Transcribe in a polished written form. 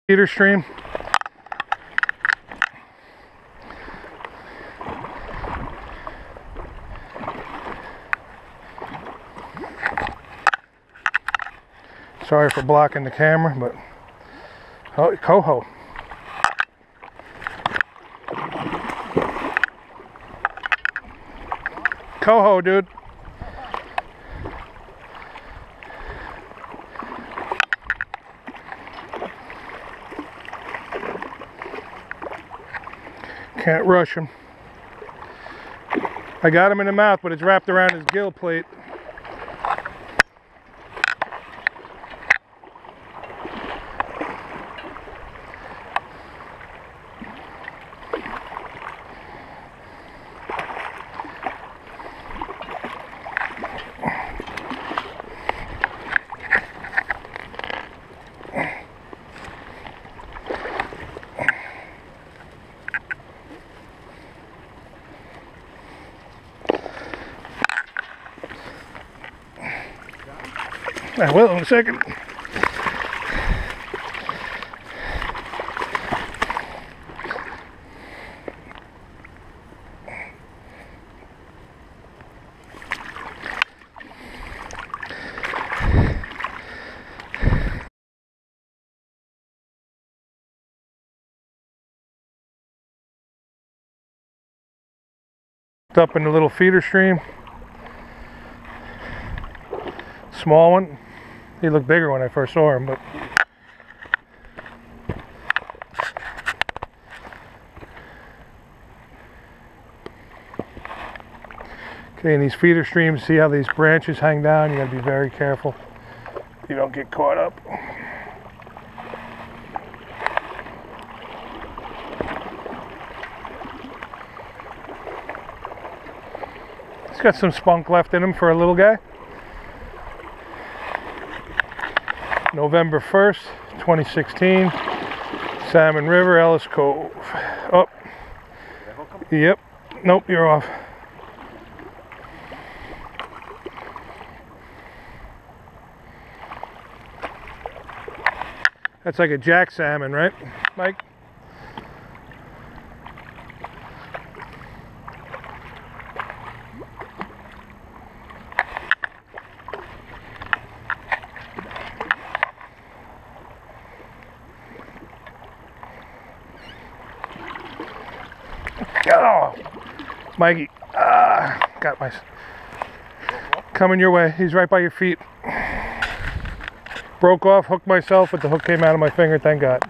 Feeder stream. Sorry for blocking the camera, but oh, coho. Coho, dude. Can't rush him. I got him in the mouth, but it's wrapped around his gill plate. I will in a second. Up in the little feeder stream. Small one. He looked bigger when I first saw him, but okay, in these feeder streams, see how these branches hang down? You gotta be very careful you don't get caught up. He's got some spunk left in him for a little guy. November 1st, 2016, Salmon River, Ellis Cove. Oh, yep, nope, you're off. That's like a jack salmon, right, Mike? Oh, Mikey, got my, coming your way. He's right by your feet. Broke off, hooked myself, but the hook came out of my finger, thank God.